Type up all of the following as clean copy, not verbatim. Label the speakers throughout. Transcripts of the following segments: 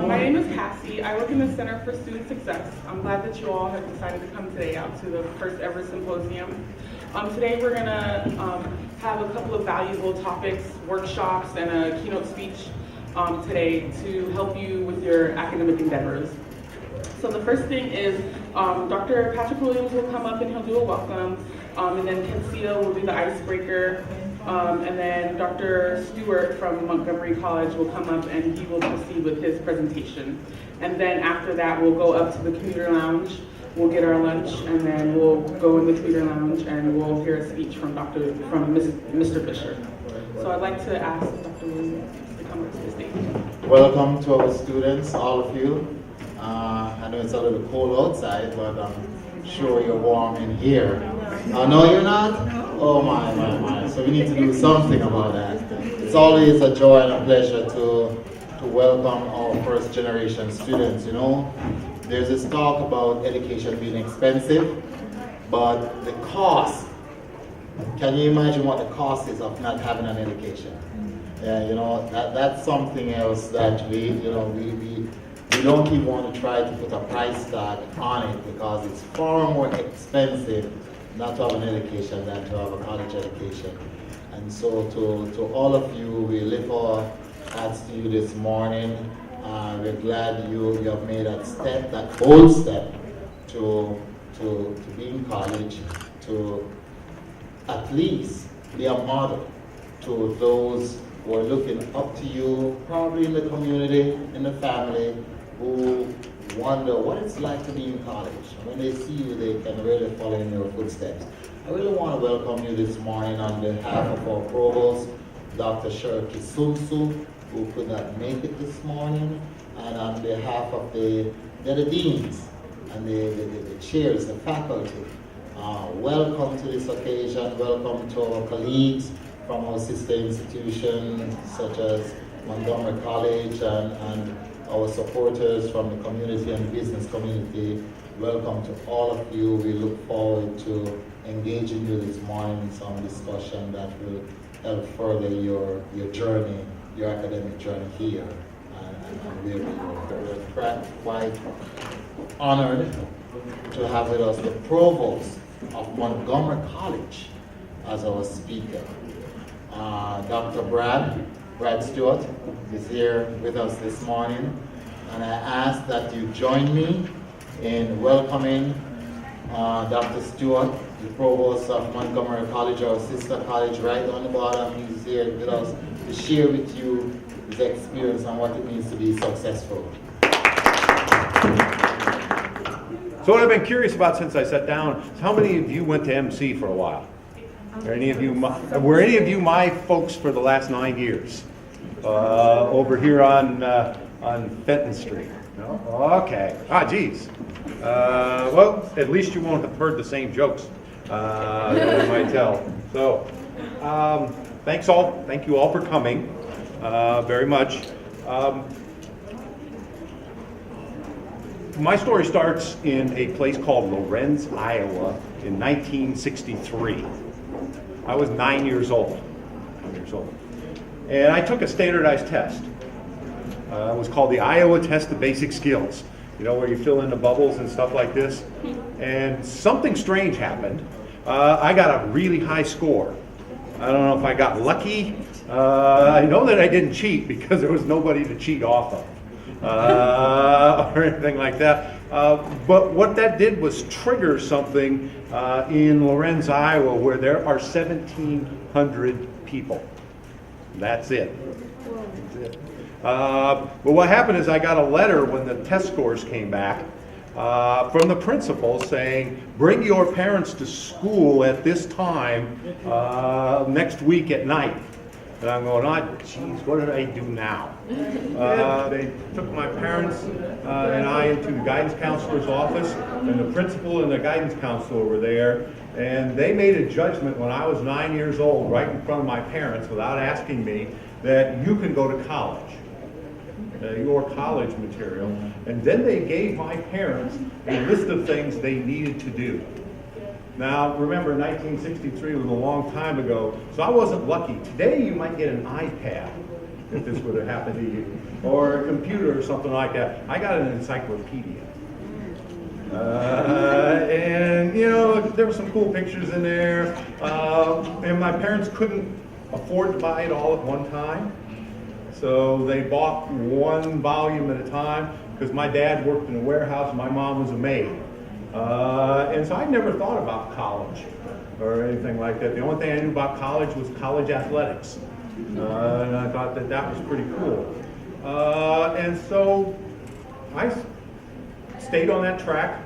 Speaker 1: My name is Cassie. I work in the Center for Student Success. I'm glad that you all have decided to come today out to the first ever symposium. Today we're going to have a couple of valuable topics, workshops, and a keynote speech today to help you with your academic endeavors. So the first thing is Dr. Patrick Williams will come up and he'll do a welcome, and then Kensia will do the icebreaker, and then Dr. Stewart from Montgomery College will come up and he will proceed with his presentation. And then after that we'll go up to the commuter lounge, we'll get our lunch, and then we'll go in the commuter lounge and we'll hear a speech from Mr. Fisher. So I'd like to ask Dr. Williams to come up to the stage.
Speaker 2: Welcome to our students, all of you. I know it's a little cold outside, but I'm sure you're warm in here. No, you're not? Oh my. So we need to do something about that. It's always a joy and a pleasure to welcome our first generation students. You know, there's this talk about education being expensive, but the cost, can you imagine what the cost is of not having an education? Yeah, you know, that's something else that we don't even want to try to put a price tag on it, because it's far more expensive not to have an education than to have a college education. And so to all of you, we lift our hats to you this morning. We're glad you have made that bold step to be in college, to at least be a model to those who are looking up to you, probably in the community, in the family, who wonder what it's like to be in college. When they see you, they can really follow in your footsteps. I really want to welcome you this morning on behalf of our provost, Dr. Cherokee Sumsu, who could not make it this morning, and on behalf of the deans and the chairs, the faculty. Welcome to this occasion. Welcome to our colleagues from our sister institutions such as Montgomery College and our supporters from the community and business community. Welcome to all of you. We look forward to engaging you this morning in some discussion that will help further your journey, your academic journey here. And we're quite honored to have with us the provost of Montgomery College as our speaker. Dr. Brad Stewart is here with us this morning, and I ask that you join me in welcoming Dr. Stewart, the provost of Montgomery College, our sister college right on the bottom. He's here with us to share with you his experience and what it means to be successful.
Speaker 3: So what I've been curious about since I sat down is how many of you went to MC for a while? Were any of you my folks for the last 9 years? Over here on Fenton Street. No? Okay. Geez. Well, at least you won't have heard the same jokes that I might tell. So, thank you all for coming very much. My story starts in a place called Lorenz, Iowa in 1963. I was 9 years old. And I took a standardized test. It was called the Iowa Test of Basic Skills. You know, where you fill in the bubbles and stuff like this. And something strange happened. I got a really high score. I don't know if I got lucky. I know that I didn't cheat because there was nobody to cheat off of. Or anything like that. But what that did was trigger something in Lorenz, Iowa, where there are 1,700 people. That's it. But what happened is I got a letter when the test scores came back from the principal saying, bring your parents to school at this time next week at night. And I'm going, oh, geez, what did I do now? They took my parents and I into the guidance counselor's office, and the principal and the guidance counselor were there, and they made a judgment when I was 9 years old, right in front of my parents, without asking me, that you can go to college, your college material. And then they gave my parents a list of things they needed to do. Now, remember, 1963 was a long time ago, so I wasn't lucky. Today, you might get an iPad if this would have happened to you, or a computer or something like that. I got an encyclopedia. And, you know, there were some cool pictures in there, and my parents couldn't afford to buy it all at one time, so they bought one volume at a time, because my dad worked in a warehouse and my mom was a maid. And so I never thought about college or anything like that. The only thing I knew about college was college athletics. And I thought that that was pretty cool. And so I stayed on that track.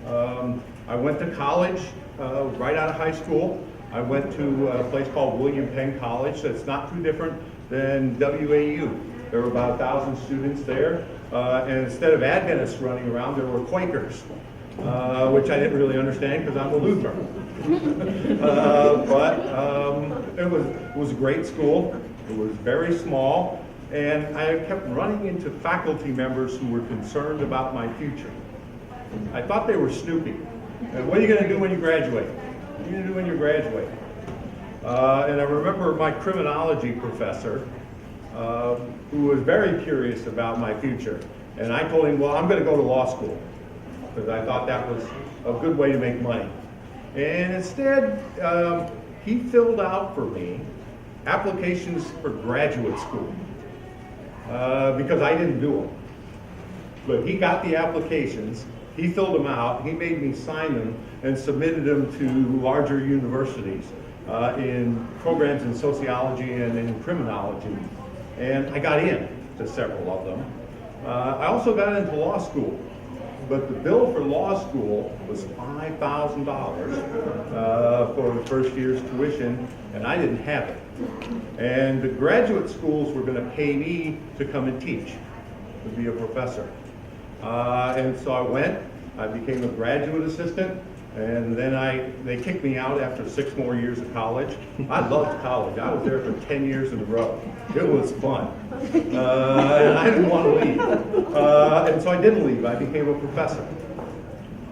Speaker 3: I went to college right out of high school. I went to a place called William Penn College that's not too different than WAU. There were about 1,000 students there. And instead of Adventists running around, there were Quakers. Which I didn't really understand because I'm a Lutheran. But it was a great school. It was very small, and I kept running into faculty members who were concerned about my future. I thought they were snoopy. What are you going to do when you graduate? What are you going to do when you graduate? And I remember my criminology professor, who was very curious about my future. And I told him, well, I'm going to go to law school, because I thought that was a good way to make money. And instead, he filled out for me applications for graduate school, because I didn't do them. But he got the applications, he filled them out, he made me sign them, and submitted them to larger universities in programs in sociology and in criminology. And I got in to several of them. I also got into law school. But the bill for law school was $5,000 for the first year's tuition, and I didn't have it. And the graduate schools were going to pay me to come and teach, to be a professor. And so I went, I became a graduate assistant, and then they kicked me out after 6 more years of college. I loved college. I was there for 10 years in a row. It was fun. And I didn't want to leave. And so I didn't leave. I became a professor.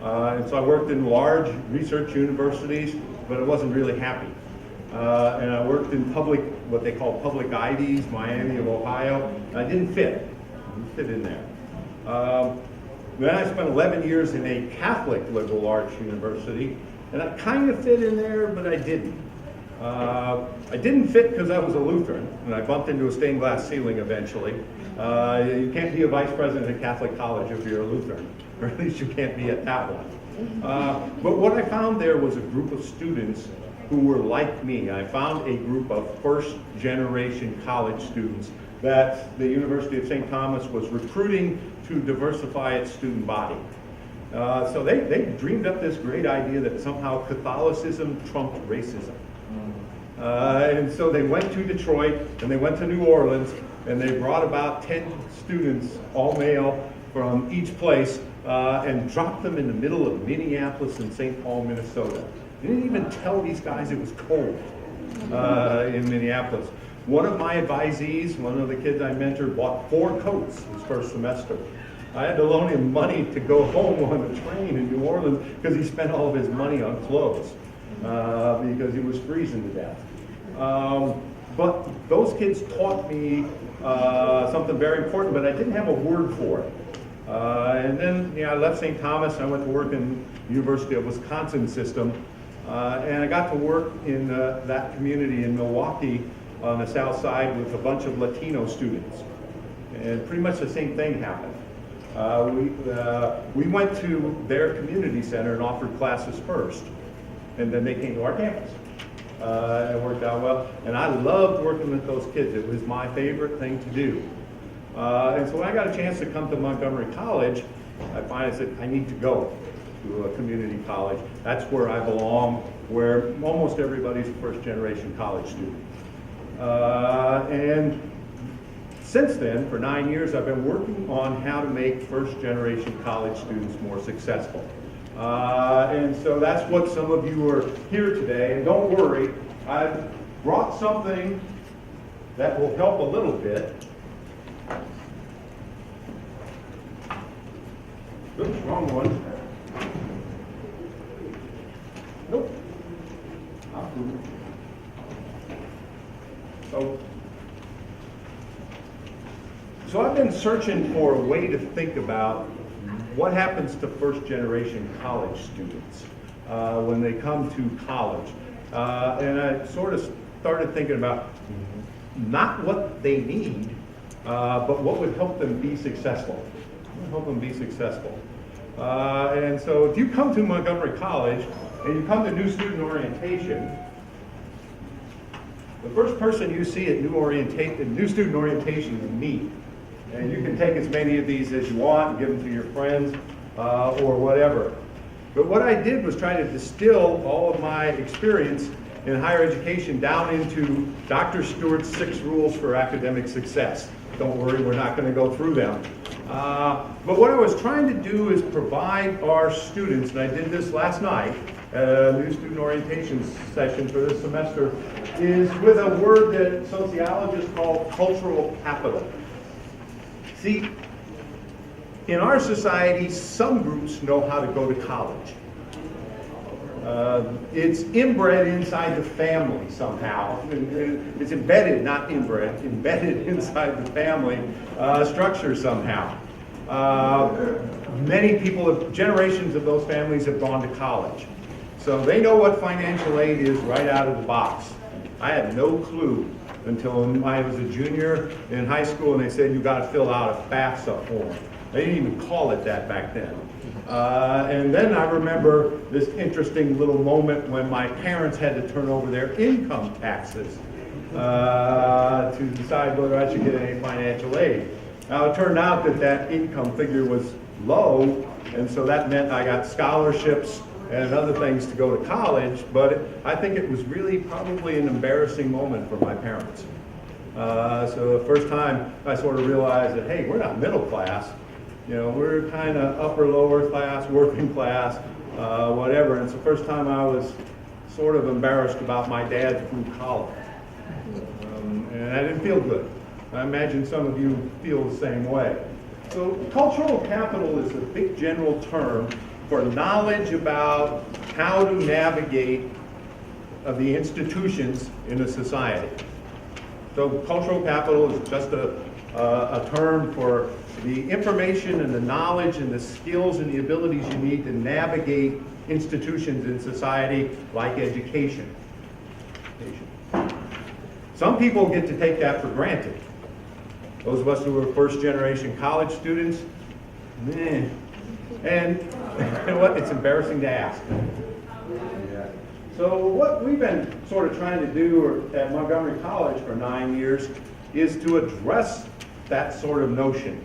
Speaker 3: And so I worked in large research universities, but I wasn't really happy. And I worked in what they call public Ivies, Miami of Ohio. And I didn't fit. I didn't fit in there. Then I spent 11 years in a Catholic liberal arts university, and I kind of fit in there, but I didn't. I didn't fit because I was a Lutheran, and I bumped into a stained glass ceiling eventually. You can't be a vice president at Catholic college if you're a Lutheran, or at least you can't be at that one. But what I found there was a group of students who were like me. I found a group of first-generation college students that the University of St. Thomas was recruiting to diversify its student body. So they dreamed up this great idea that somehow Catholicism trumped racism. And so they went to Detroit and they went to New Orleans and they brought about 10 students, all male, from each place and dropped them in the middle of Minneapolis and St. Paul, Minnesota. They didn't even tell these guys it was cold in Minneapolis. One of my advisees, one of the kids I mentored, bought 4 coats his first semester. I had to loan him money to go home on the train in New Orleans because he spent all of his money on clothes because he was freezing to death. But those kids taught me something very important, but I didn't have a word for it. And then I left St. Thomas and I went to work in the University of Wisconsin system. And I got to work in that community in Milwaukee on the south side with a bunch of Latino students. And pretty much the same thing happened. We went to their community center and offered classes first. And then they came to our campus. It worked out well. And I loved working with those kids. It was my favorite thing to do. And so when I got a chance to come to Montgomery College, I said, I need to go to a community college. That's where I belong, where almost everybody's a first-generation college student. And since then, for 9 years, I've been working on how to make first-generation college students more successful. And so that's what some of you are here today. And don't worry, I've brought something that will help a little bit. Oops, wrong one. Nope. So I've been searching for a way to think about what happens to first-generation college students when they come to college. And I sort of started thinking about not what they need, but what would help them be successful. And so if you come to Montgomery College and you come to new student orientation, the first person you see at new student orientation is me. And you can take as many of these as you want and give them to your friends or whatever. But what I did was try to distill all of my experience in higher education down into Dr. Stewart's 6 rules for academic success. Don't worry, we're not going to go through them. But what I was trying to do is provide our students, and I did this last night, a new student orientation session for this semester, is with a word that sociologists call cultural capital. See, in our society, some groups know how to go to college. It's inbred inside the family somehow. It's embedded, not inbred, embedded inside the family structure somehow. Many people, generations of those families have gone to college. So they know what financial aid is right out of the box. I had no clue until I was a junior in high school and they said you got to fill out a FAFSA form. They didn't even call it that back then. And then I remember this interesting little moment when my parents had to turn over their income taxes to decide whether I should get any financial aid. Now it turned out that that income figure was low, and so that meant I got scholarships and other things to go to college, but I think it was really probably an embarrassing moment for my parents. So the first time I sort of realized that, hey, we're not middle class, you know, we're kind of upper, lower class, working class, whatever. And it's the first time I was sort of embarrassed about my dad through college. And I didn't feel good. I imagine some of you feel the same way. So cultural capital is a big general term for knowledge about how to navigate the institutions in a society. So cultural capital is just a term for the information and the knowledge and the skills and the abilities you need to navigate institutions in society like education. Some people get to take that for granted. Those of us who are first generation college students, meh. And you know what? It's embarrassing to ask. So what we've been sort of trying to do at Montgomery College for 9 years is to address that sort of notion.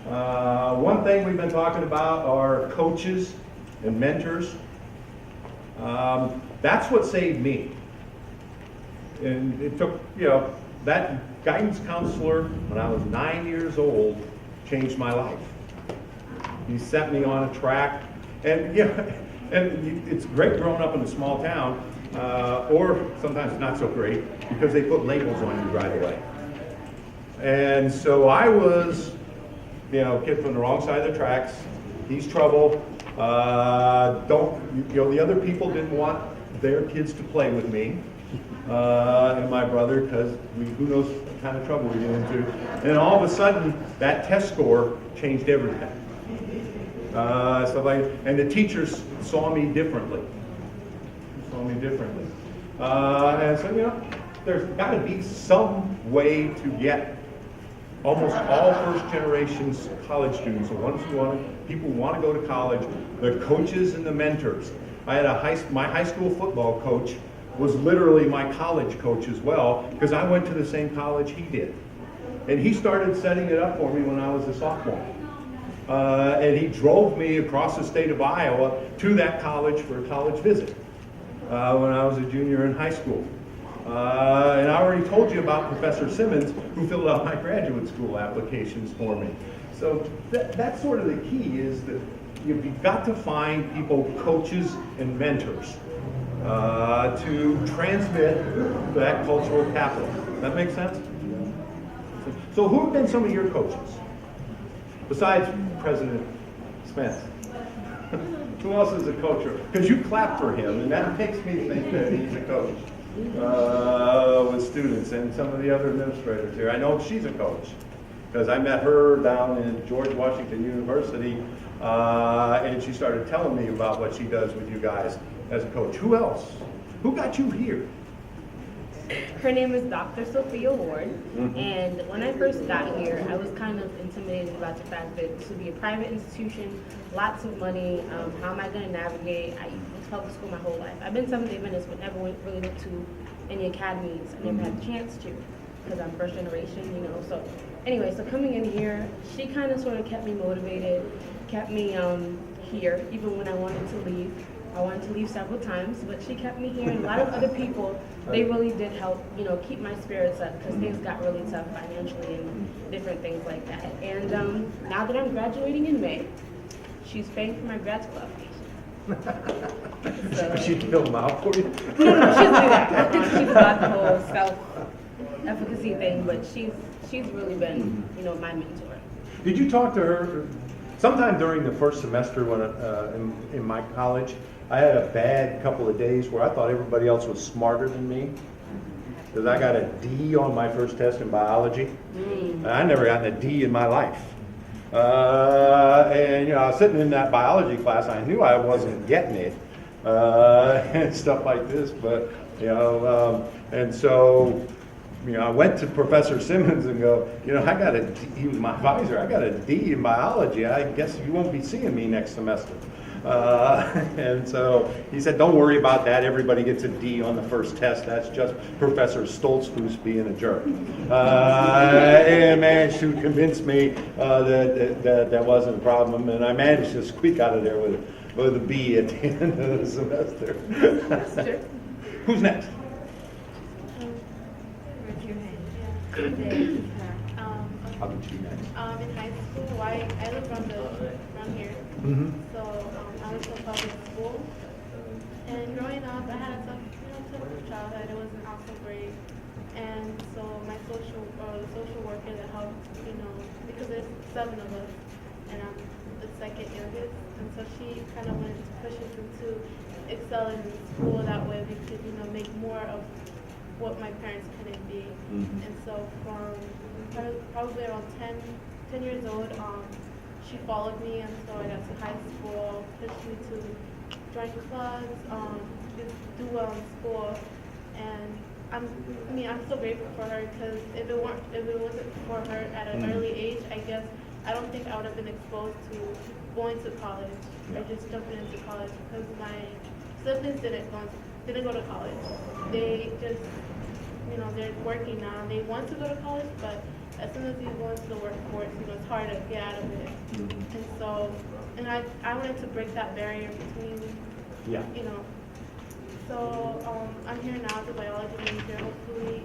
Speaker 3: One thing we've been talking about are coaches and mentors. That's what saved me. And it took, you know, that guidance counselor when I was 9 years old changed my life. He set me on a track, and you know, and it's great growing up in a small town, or sometimes not so great because they put labels on you right away. And so I was, you know, kid from the wrong side of the tracks. He's trouble. The other people didn't want their kids to play with me and my brother because who knows what kind of trouble we get into. And all of a sudden, that test score changed everything. And the teachers saw me differently. And so, you know, there's got to be some way to get almost all first generation college students, the ones people who want to go to college, the coaches and the mentors. I had my high school football coach was literally my college coach as well, because I went to the same college he did. And he started setting it up for me when I was a sophomore. And he drove me across the state of Iowa to that college for a college visit when I was a junior in high school. And I already told you about Professor Simmons, who filled out my graduate school applications for me. So that's sort of the key, is that you've got to find people, coaches and mentors, to transmit that cultural capital. That make sense? So who have been some of your coaches, besides President Smith? Who else is a coach? Because you clap for him, and that makes me think that he's a coach with students, and some of the other administrators here. I know she's a coach, because I met her down in George Washington University, and she started telling me about what she does with you guys as a coach. Who else? Who got you here?
Speaker 4: Her name is Dr. Sophia Ward, and when I first got here, I was kind of intimidated about the fact that this would be a private institution, lots of money. How am I going to navigate? I went to public school my whole life. I've been Seventh-day Adventist, but never really went to any academies. I never had the chance to, because I'm first generation, you know. So anyway, so coming in here, she kind of sort of kept me motivated, kept me here, even when I wanted to leave. I wanted to leave several times, but she kept me here, and a lot of other people, they really did help, you know, keep my spirits up, because things got really tough financially and different things like that. And now that I'm graduating in May, she's paying for my grad school application. So,
Speaker 3: She filled them out for you?
Speaker 4: no, she doesn't do that. She's about the whole self-efficacy thing, but she's really been, you know, my mentor.
Speaker 3: Did you talk to her sometime during the first semester when in my college? I had a bad couple of days where I thought everybody else was smarter than me, because I got a D on my first test in biology. I never gotten a D in my life. And you know, I was sitting in that biology class. I knew I wasn't getting it, and stuff like this. But you know, and so you know, I went to Professor Simmons and go, you know, I got a D. He was my advisor. I got a D in biology. I guess you won't be seeing me next semester. And so he said, don't worry about that. Everybody gets a D on the first test. That's just Professor Stoltzfus being a jerk. And managed to convince me that wasn't a problem. And I managed to squeak out of there with a B at the end of the semester. Who's next? I'll get you next.
Speaker 5: In high school, I live around here. So I went to public school, and growing up, I had a tough childhood. It wasn't also great, and so my the social worker that helped, because there's 7 of us, and I'm the second youngest, and so she kind of wanted to push us into excelling in school. That way, we could, make more of what my parents couldn't be. And so from probably around 10 years old, she followed me, and so I got to high school, pushed me to join clubs, do well in school, and I'm so grateful for her, because if it wasn't for her at an early age, I guess I don't think I would have been exposed to going to college or just jumping into college, because my siblings didn't go to college. They just, they're working now. They want to go to college, but as soon as you go into the workforce, it's hard to get out of it. And so, I wanted to break that barrier between, So I'm here now as a biology major. Hopefully,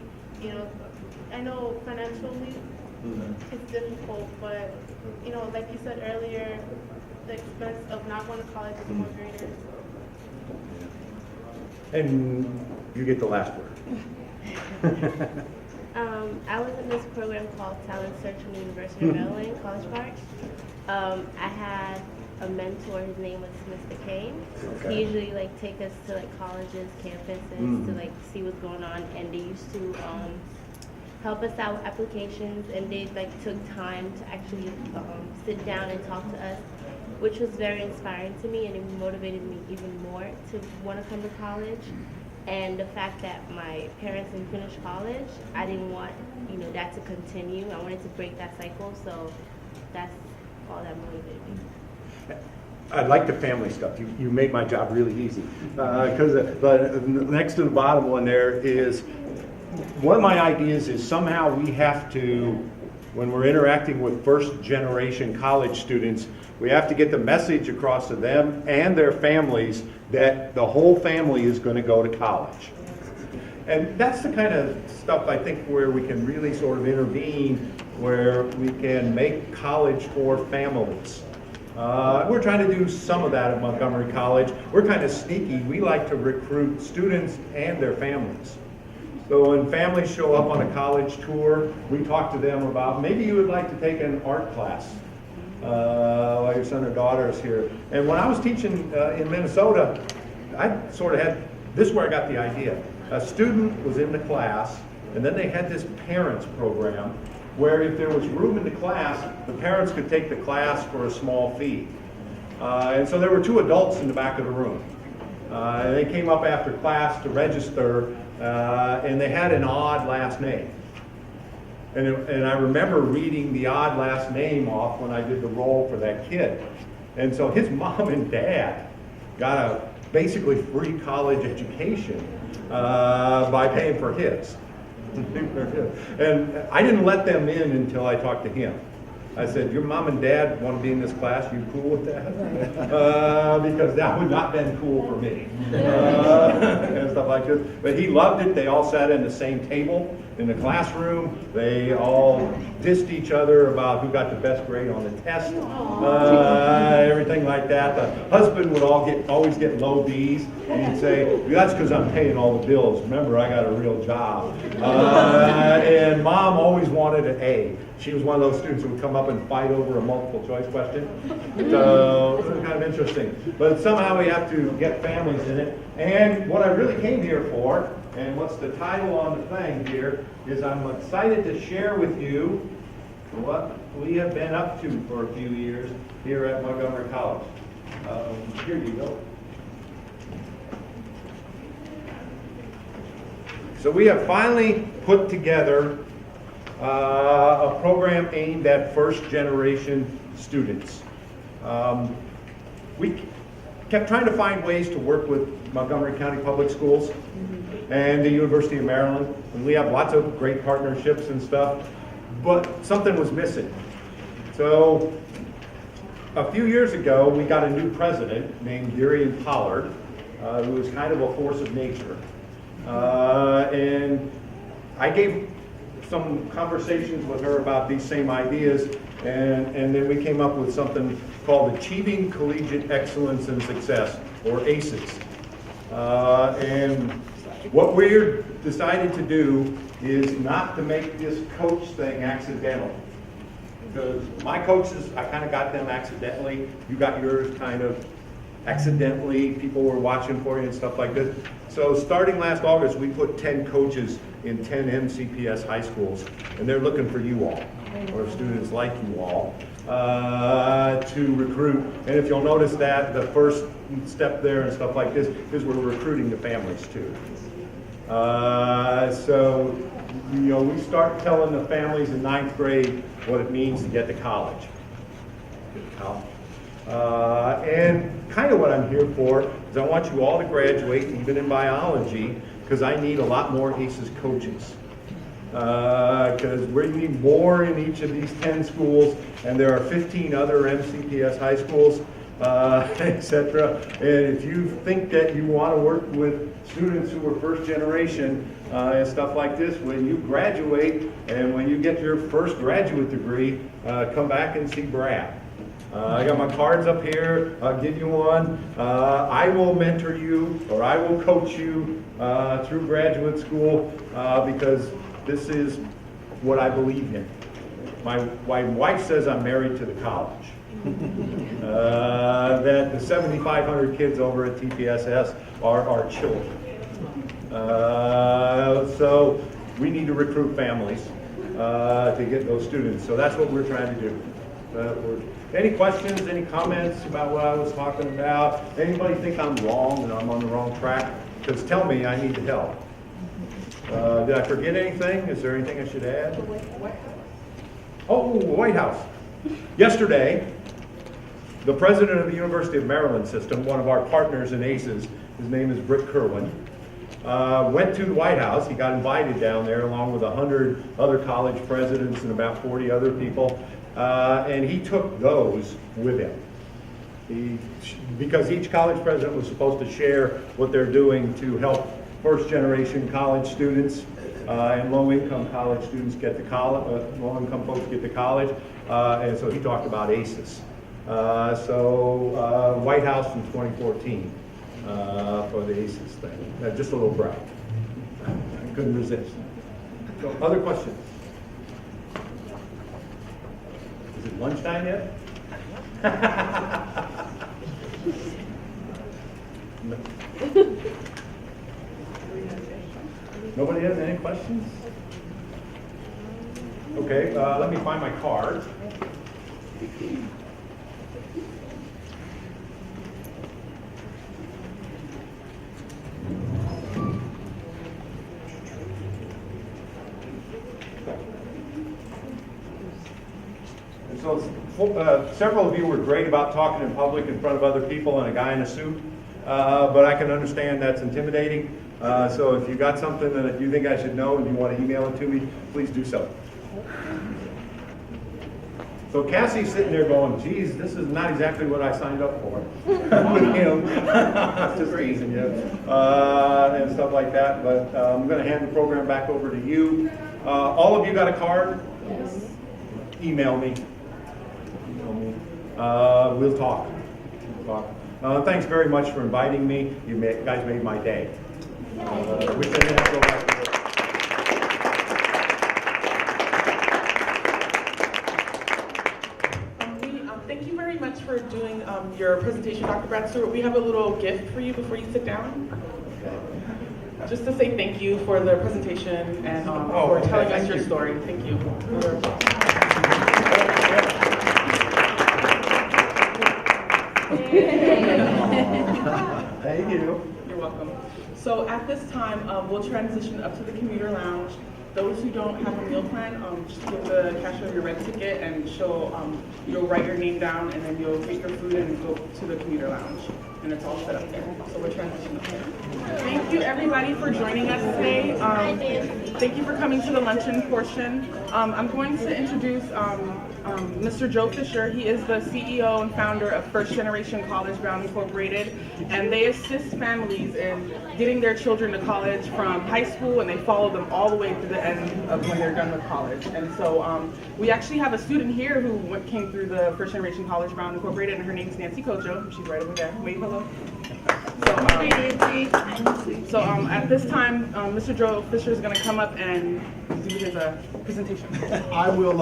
Speaker 5: I know financially it's difficult, but like you said earlier, the expense of not going to college is more greater.
Speaker 3: And you get the last word.
Speaker 4: I was in this program called Talent Search from the University of Maryland, College Park. I had a mentor. His name was Mr. Kane.
Speaker 3: Okay.
Speaker 4: He usually take us to colleges, campuses to see what's going on, and they used to help us out with applications, and they took time to actually sit down and talk to us, which was very inspiring to me, and it motivated me even more to want to come to college. And the fact that my parents didn't finish college, I didn't want, that to continue. I wanted to break that cycle, so that's all that motivated me.
Speaker 3: I like the family stuff. You made my job really easy. But next to the bottom one there is, one of my ideas is somehow we have to, when we're interacting with first generation college students, we have to get the message across to them and their families that the whole family is going to go to college. And that's the kind of stuff I think where we can really sort of intervene, where we can make college for families. We're trying to do some of that at Montgomery College. We're kind of sneaky. We like to recruit students and their families. So when families show up on a college tour, we talk to them about maybe you would like to take an art class while your son or daughter is here. And when I was teaching in Minnesota, I sort of had, this is where I got the idea. A student was in the class, and then they had this parents program where if there was room in the class, the parents could take the class for a small fee. And so there were 2 adults in the back of the room. And they came up after class to register, and they had an odd last name. And I remember reading the odd last name off when I did the roll for that kid. And so his mom and dad got a basically free college education by paying for his. And I didn't let them in until I talked to him. I said, your mom and dad want to be in this class, you cool with that? Because that would not have been cool for me. And stuff like this. But he loved it. They all sat in the same table in the classroom. They all dissed each other about who got the best grade on the test, everything like that. The husband would always get low B's, and he'd say, that's because I'm paying all the bills. Remember, I got a real job. And mom always wanted an A. She was one of those students who would come up and fight over a multiple choice question. So it was kind of interesting. But somehow we have to get families in it. And what I really came here for, and what's the title on the thing here, is I'm excited to share with you what we have been up to for a few years here at Montgomery College. Here you go. So we have finally put together a program aimed at first generation students. We kept trying to find ways to work with Montgomery County Public Schools and the University of Maryland, and we have lots of great partnerships and stuff, but something was missing. So a few years ago, we got a new president named Darian Pollard, who was kind of a force of nature. And I gave some conversations with her about these same ideas, and then we came up with something called Achieving Collegiate Excellence and Success, or ACES. And what we're decided to do is not to make this coach thing accidental. Because my coaches, I kind of got them accidentally. You got yours kind of accidentally. People were watching for you and stuff like this. So starting last August, we put 10 coaches in 10 MCPS high schools, and they're looking for you all, or students like you all, to recruit. And if you'll notice that, the first step there and stuff like this is we're recruiting the families too. So, you know, we start telling the families in 9th grade what it means to get to college. And kind of what I'm here for is I want you all to graduate, even in biology, because I need a lot more ACES coaches. Because we need more in each of these 10 schools, and there are 15 other MCPS high schools, etc. And if you think that you want to work with students who are first generation and stuff like this, when you graduate and when you get your first graduate degree, come back and see Brad. I got my cards up here. I'll give you one. I will mentor you, or I will coach you through graduate school because this is what I believe in. My wife says I'm married to the college. That the 7,500 kids over at TPSS are our children. So we need to recruit families to get those students. So that's what we're trying to do. Any questions, any comments about what I was talking about? Anybody think I'm wrong and I'm on the wrong track? Because tell me, I need help. Did I forget anything? Is there anything I should add? Oh, White House. Yesterday, the president of the University of Maryland system, one of our partners in ACES, his name is Britt Kerwin, went to the White House. He got invited down there along with 100 other college presidents and about 40 other people. And he took those with him. Because each college president was supposed to share what they're doing to help first-generation college students and low-income college students get to college, low-income folks get to college, and so he talked about ACEs. White House in 2014 for the ACEs thing. Just a little brag. I couldn't resist. So, other questions? Is it lunchtime yet? No. Nobody has any questions? Okay, let me find my card. And so several of you were great about talking in public in front of other people and a guy in a suit, but I can understand that's intimidating. So if you got something that you think I should know and you want to email it to me, please do so. So Cassie's sitting there going, geez, this is not exactly what I signed up for. With him, just teasing you, and stuff like that. But I'm going to hand the program back over to you. All of you got a card? Yes. Email me. We'll talk. Thanks very much for inviting me. You guys made my day. Wish I didn't have to go back to work.
Speaker 1: Thank you very much for doing your presentation, Dr. Brad Stewart. We have a little gift for you before you sit down. Just to say thank you for the presentation and for telling us your story. Thank you.
Speaker 3: Thank you.
Speaker 1: You're welcome. So at this time, we'll transition up to the commuter lounge. Those who don't have a meal plan, just give the cashier your red ticket and you'll write your name down and then you'll get your food and go to the commuter lounge. And it's all set up there. So we're transitioning up there. Thank you everybody for joining us today. Thank you for coming to the luncheon portion. I'm going to introduce Mr. Joe Fisher. He is the CEO and founder of First Generation College Bound Incorporated, and they assist families in getting their children to college from high school, and they follow them all the way to the end of when they're done with college. And so we actually have a student here who came through the First Generation College Bound Incorporated, and her name is Nancy Kojo. She's right over there. Wave hello. So at this time, Mr. Joe Fisher is going to come up and do his presentation.
Speaker 6: I will,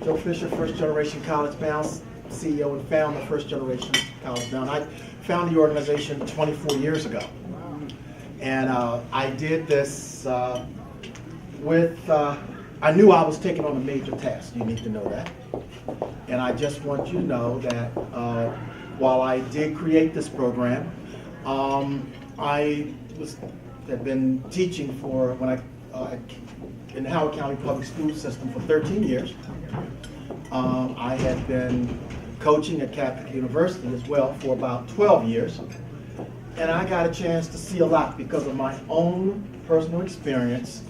Speaker 6: Joe Fisher, First Generation College Bound, CEO and founder of First Generation College Bound. I founded the organization 24 years ago. And I did this I knew I was taking on a major task. You need to know that. And I just want you to know that while I did create this program, I had been teaching in the Howard County Public School System for 13 years. I had been coaching at Catholic University as well for about 12 years. And I got a chance to see a lot because of my own personal experience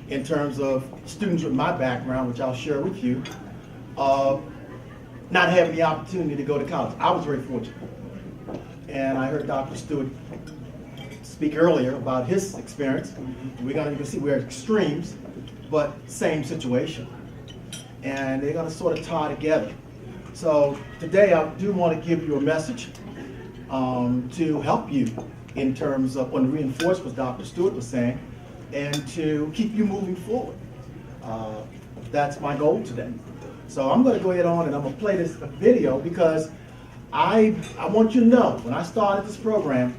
Speaker 6: in terms of students with my background, which I'll share with you, not having the opportunity to go to college. I was very fortunate. And I heard Dr. Stewart speak earlier about his experience. You can see we're extremes, but same situation. And they're gonna sort of tie together. So today I do want to give you a message to help you in terms of, to reinforce what Dr. Stewart was saying, and to keep you moving forward. That's my goal today. So I'm going to go ahead on and I'm going to play this video because I want you to know, when I started this program,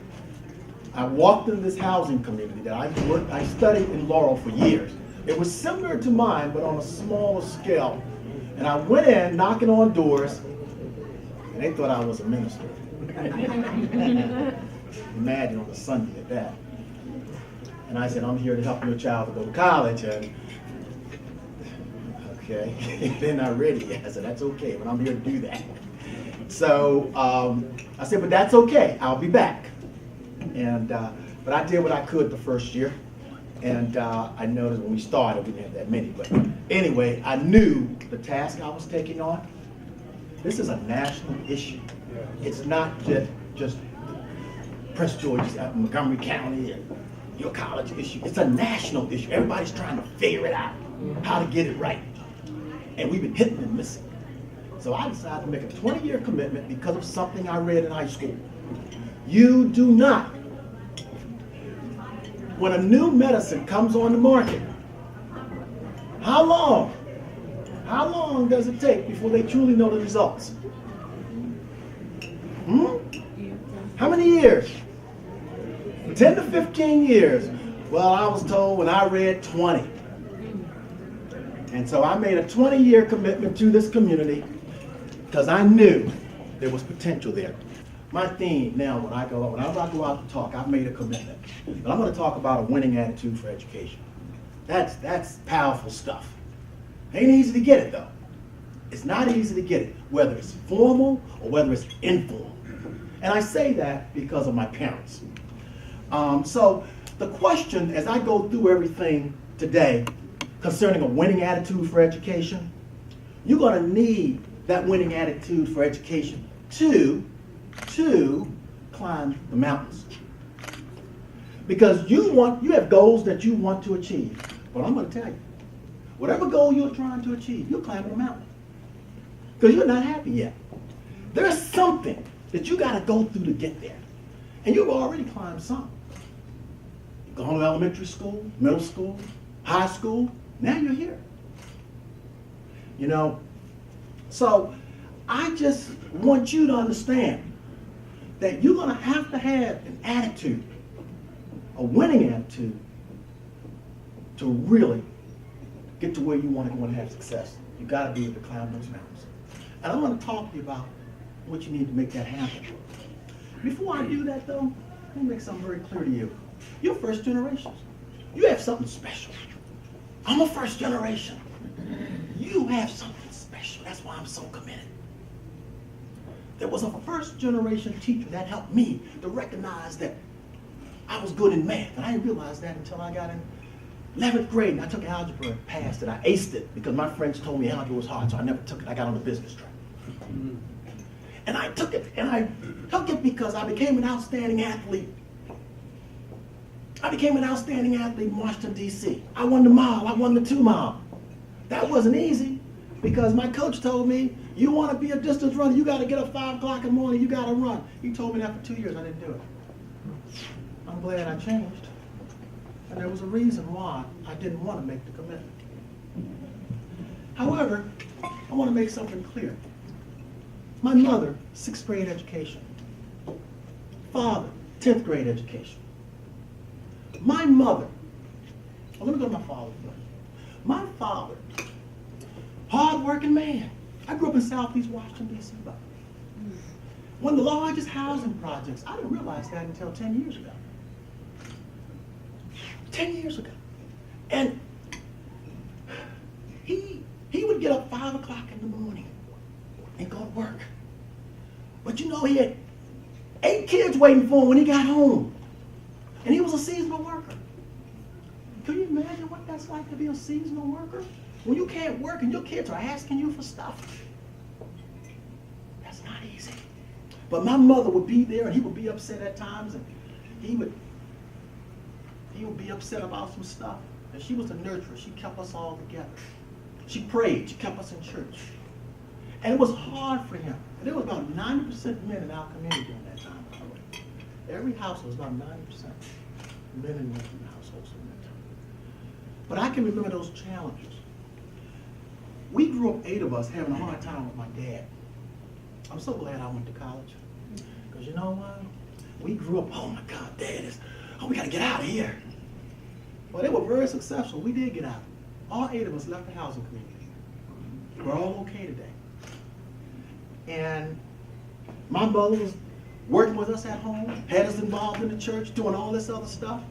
Speaker 6: I walked in this housing community that I studied in Laurel for years. It was similar to mine, but on a smaller scale. And I went in knocking on doors, and they thought I was a minister. Imagine on a Sunday at that. And I said, I'm here to help your child to go to college. And okay, they're not ready yet. I said, that's okay, but I'm here to do that. So I said, but that's okay, I'll be back. And but I did what I could the first year. And I noticed when we started, we didn't have that many. But anyway, I knew the task I was taking on. This is a national issue. It's not just Prince George's, Montgomery County, and your college issue. It's a national issue. Everybody's trying to figure it out, how to get it right. And we've been hitting and missing. So I decided to make a 20-year commitment because of something I read in high school. You do not, when a new medicine comes on the market, how long does it take before they truly know the results? How many years? 10 to 15 years. Well, I was told when I read 20. And so I made a 20-year commitment to this community because I knew there was potential there. My theme now, when I go out to talk, I've made a commitment. But I'm going to talk about a winning attitude for education. That's powerful stuff. Ain't easy to get it though. It's not easy to get it, whether it's formal or whether it's informal. And I say that because of my parents. So the question, as I go through everything today concerning a winning attitude for education, you're going to need that winning attitude for education to climb the mountains. Because you have goals that you want to achieve. But I'm going to tell you, whatever goal you're trying to achieve, you're climbing a mountain. Because you're not happy yet. There's something that you got to go through to get there. And you've already climbed some. You've gone to elementary school, middle school, high school. Now you're here. You know, so I just want you to understand that you're going to have an attitude, a winning attitude, to really get to where you want to go and have success. You got to be able to climb those mountains. And I want to talk to you about what you need to make that happen. Before I do that, though, let me make something very clear to you. You're first generation. You have something special. I'm a first generation. You have something special. That's why I'm so committed. There was a first generation teacher that helped me to recognize that I was good in math. And I didn't realize that until I got in 11th grade and I took algebra and passed it. I aced it because my friends told me algebra was hard, so I never took it. I got on the business track. And I took it, because I became an outstanding athlete. I became an outstanding athlete in Washington, D.C. I won the mile, I won the 2 mile. That wasn't easy because my coach told me, you want to be a distance runner, you got to get up 5 o'clock in the morning, you got to run. He told me that for 2 years, I didn't do it. I'm glad I changed. And there was a reason why I didn't want to make the commitment. However, I want to make something clear. My mother, 6th grade education. Father, 10th grade education. My mother, let me go to my father first. My father, hard-working man. I grew up in Southeast Washington, D.C. One of the largest housing projects. I didn't realize that until 10 years ago. 10 years ago. And he would get up 5 o'clock in the morning and go to work. But you know, he had 8 kids waiting for him when he got home. And he was a seasonal worker. Can you imagine what that's like to be a seasonal worker? When you can't work and your kids are asking you for stuff. That's not easy. But my mother would be there and he would be upset at times and he would be upset about some stuff. And she was a nurturer. She kept us all together. She prayed. She kept us in church. And it was hard for him. And there was about 90% men in our community during that time. Every household was about 90% men and women in households during that time. But I can remember those challenges. We grew up, 8 of us, having a hard time with my dad. I'm so glad I went to college. Because you know what? We grew up, oh my God, Dad we got to get out of here. Well, they were very successful. We did get out. All 8 of us left the housing community. We're all okay today. And my mother was working with us at home, had us involved in the church, doing all this other stuff.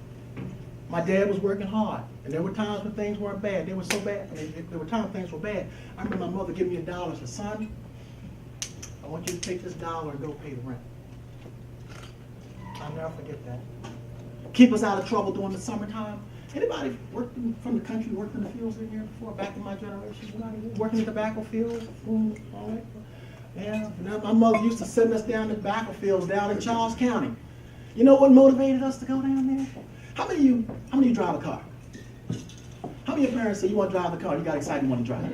Speaker 6: My dad was working hard. And there were times when things weren't bad. They were so bad. There were times things were bad. I remember my mother giving me $1 and said, son, I want you to take this $1 and go pay the rent. I'll never forget that. Keep us out of trouble during the summertime. Anybody worked from the country, worked in the fields in here before, back in my generation? Working in the tobacco fields, all that? Yeah, my mother used to send us down the tobacco fields down in Charles County. You know what motivated us to go down there? How many of you drive a car? How many of your parents say you want to drive the car? You got excited and want to drive it?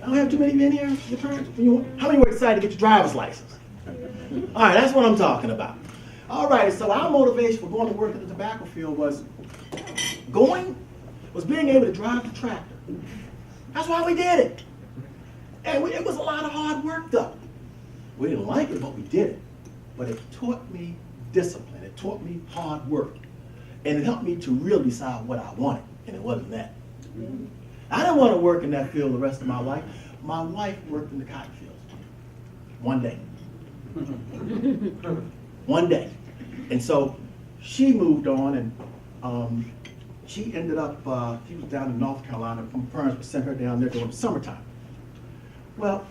Speaker 6: I don't have too many of you in here. Your parents? How many were excited to get your driver's license? All right, that's what I'm talking about. All right, so our motivation for going to work at the tobacco field was being able to drive the tractor. That's why we did it. And it was a lot of hard work, though. We didn't like it, but we did it. But it taught me discipline. It taught me hard work. And it helped me to really decide what I wanted, and it wasn't that. I didn't want to work in that field the rest of my life. My wife worked in the cotton fields. One day. One day. And so she moved on, and she ended up, she was down in North Carolina. My parents sent her down there during the summertime. Well,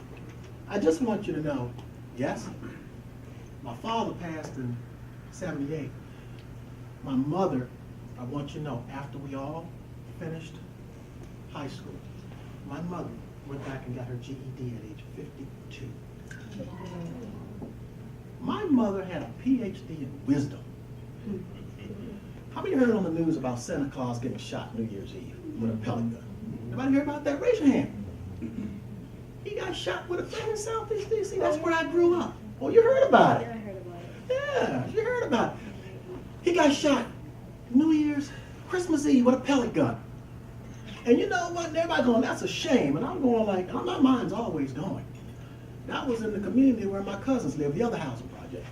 Speaker 6: I just want you to know, yes, my father passed in '78. My mother, I want you to know, after we all finished high school, my mother went back and got her GED at age 52. My mother had a PhD in wisdom. How many heard on the news about Santa Claus getting shot New Year's Eve with a pellet gun? Anybody heard about that? Raise your hand. He got shot with a gun in Southeast DC. That's where I grew up. Oh, you heard about it?
Speaker 5: Yeah, I heard about it.
Speaker 6: Yeah, you heard about it. He got shot New Year's, Christmas Eve with a pellet gun. And you know what? Everybody going, that's a shame. And I'm going like, my mind's always going. That was in the community where my cousins lived, the other housing project.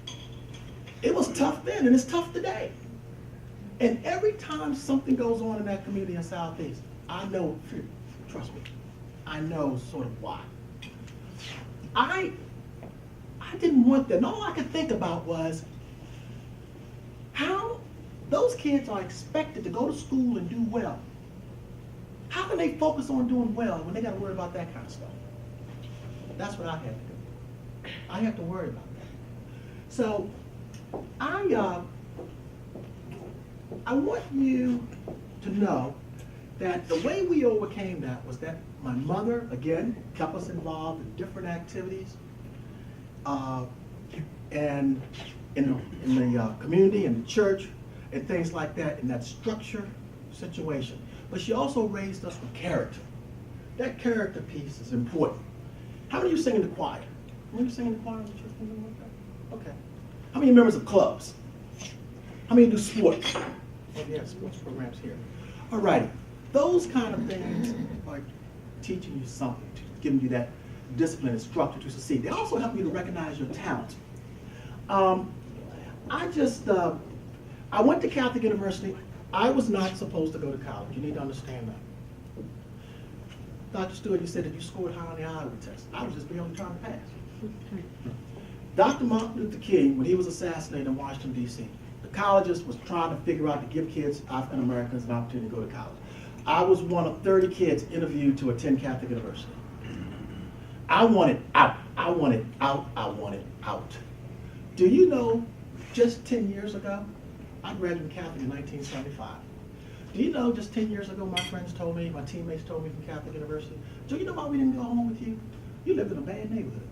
Speaker 6: It was tough then, and it's tough today. And every time something goes on in that community in Southeast, I know, trust me, I know sort of why. I didn't want that. And all I could think about was how those kids are expected to go to school and do well. How can they focus on doing well when they got to worry about that kind of stuff? That's what I had to do. I had to worry about that. So I want you to know that the way we overcame that was that my mother, again, kept us involved in different activities, and in the community and the church and things like that, in that structure situation. But she also raised us with character. That character piece is important. How many of you sing in the choir? How many of you sing in the choir in the church? Okay. How many members of clubs? How many do sports? Oh, yeah, sports programs here. All righty. Those kind of things are teaching you something, giving you that discipline and structure to succeed. They also help you to recognize your talent. I went to Catholic University. I was not supposed to go to college. You need to understand that. Dr. Stewart, you said that you scored high on the Iowa test. I was just barely trying to pass. Dr. Martin Luther King, when he was assassinated in Washington, D.C., the colleges was trying to figure out to give kids, African Americans, an opportunity to go to college. I was one of 30 kids interviewed to attend Catholic University. I wanted out. I wanted out. I wanted out. Do you know, just 10 years ago, I graduated Catholic in 1975. Do you know, just 10 years ago, my friends told me, my teammates told me from Catholic University, do you know why we didn't go home with you? You lived in a bad neighborhood.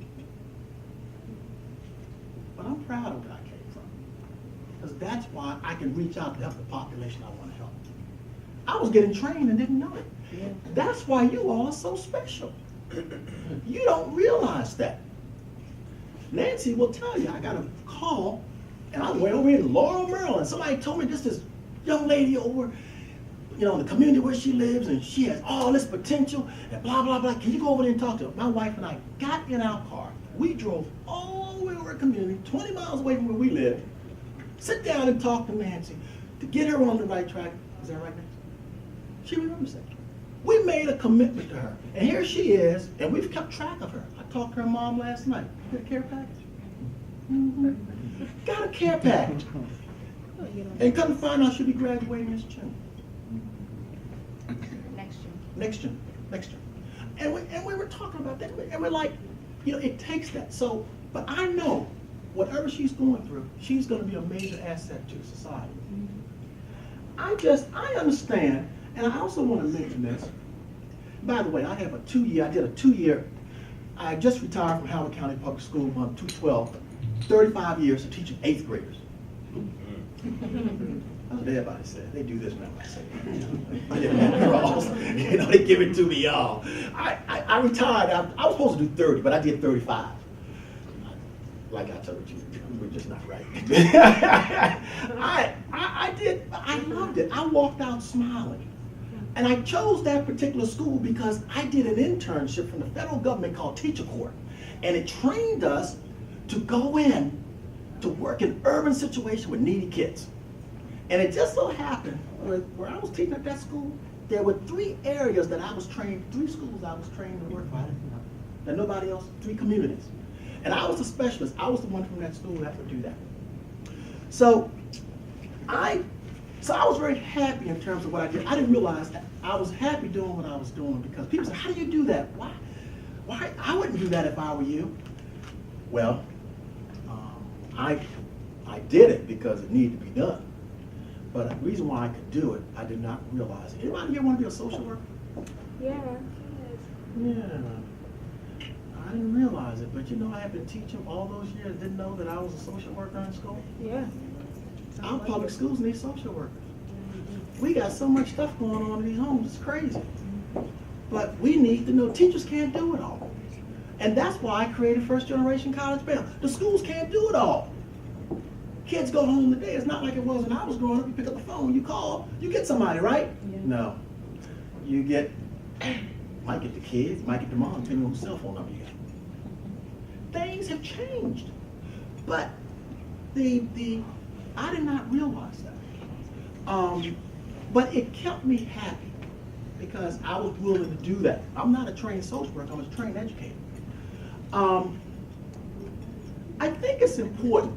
Speaker 6: But I'm proud of where I came from. Because that's why I can reach out to help the population I want to help. I was getting trained and didn't know it. Yeah. That's why you all are so special. You don't realize that. Nancy will tell you, I got a call, and I went over in Laurel, Maryland. Somebody told me this young lady over, in the community where she lives, and she has all this potential, and blah, blah, blah. Can you go over there and talk to her? My wife and I got in our car. We drove all the way over a community, 20 miles away from where we live, sit down and talk to Nancy to get her on the right track. Is that right, Nancy? She remembers that. We made a commitment to her. And here she is, and we've kept track of her. I talked to her mom last night. Got a care package? Mm-hmm. Got a care package. And come to find out she'll be graduating this June. Next June. And we were talking about that, and we're like, it takes that. So, but I know whatever she's going through, she's going to be a major asset to society. I understand, and I also want to mention this. By the way, I did a two-year, I just retired from Howard County Public School on 2/12 35 years of teaching 8th graders. That's what everybody said. They do this now. I say, I didn't have cross. You know, they give it to me, y'all. I retired. I was supposed to do 30, but I did 35. Like I told you, we're just not right. I loved it. I walked out smiling. And I chose that particular school because I did an internship from the federal government called Teacher Corps. And it trained us to go in to work in urban situations with needy kids. And it just so happened, where I was teaching at that school, there were 3 areas that I was trained, 3 schools I was trained to work by, that nobody else, 3 communities. And I was the specialist. I was the one from that school that would do that. So I was very happy in terms of what I did. I didn't realize that I was happy doing what I was doing because people said, how do you do that? Why? I wouldn't do that if I were you. Well, I did it because it needed to be done. But the reason why I could do it, I did not realize it. Anybody here want to be a social worker?
Speaker 4: Yeah.
Speaker 6: Yeah. I didn't realize it, but you know I had been teaching all those years, didn't know that I was a social worker in school.
Speaker 4: Yeah.
Speaker 6: Our public schools need social workers. We got so much stuff going on in these homes, it's crazy. But we need to know teachers can't do it all. And that's why I created First Generation College Bound. The schools can't do it all. Kids go home today, it's not like it was when I was growing up. You pick up the phone, you call, you get somebody, right?
Speaker 4: Yeah.
Speaker 6: No. You might get the kids, might get the mom, depending on the cell phone number you got. Things have changed. But I did not realize that. But it kept me happy because I was willing to do that. I'm not a trained social worker, I was a trained educator. I think it's important.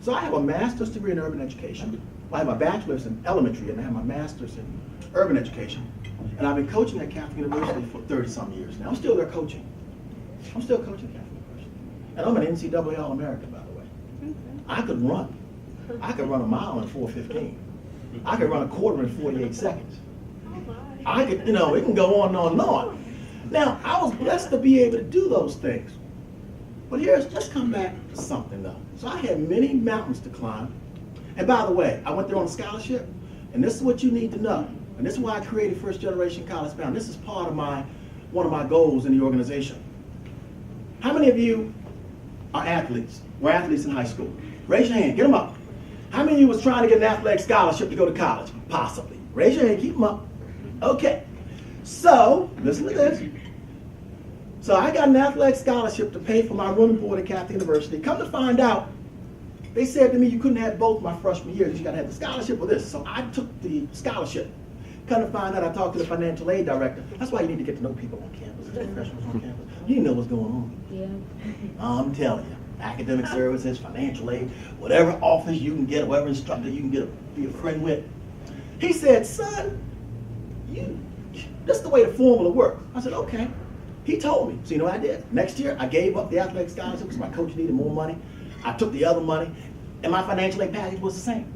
Speaker 6: So I have a master's degree in urban education. I have my bachelor's in elementary and I have my master's in urban education. And I've been coaching at Catholic University for 30-some years now. I'm still there coaching. I'm still coaching at Catholic University. And I'm an NCAA All-American, by the way. I could run. I could run a mile in 4:15. I could run a quarter in 48 seconds. I could, it can go on and on and on. Now, I was blessed to be able to do those things. But let's come back to something though. So I had many mountains to climb. And by the way, I went there on a scholarship. And this is what you need to know. And this is why I created First Generation College Bound. This is part of one of my goals in the organization. How many of you are athletes? Were athletes in high school? Raise your hand, get them up. How many of you was trying to get an athletic scholarship to go to college? Possibly. Raise your hand, keep them up. Okay. So, listen to this. So I got an athletic scholarship to pay for my room and board at Catholic University. Come to find out, they said to me, you couldn't have both my freshman year. You got to have the scholarship or this. So I took the scholarship. Come to find out, I talked to the financial aid director. That's why you need to get to know people on campus, professionals on campus. You need to know what's going on.
Speaker 4: Yeah.
Speaker 6: I'm telling you, academic services, financial aid, whatever office you can get, whatever instructor you can be a friend with. He said, son, this is the way the formula works. I said, okay. He told me. So you know what I did? Next year, I gave up the athletic scholarship because my coach needed more money. I took the other money, and my financial aid package was the same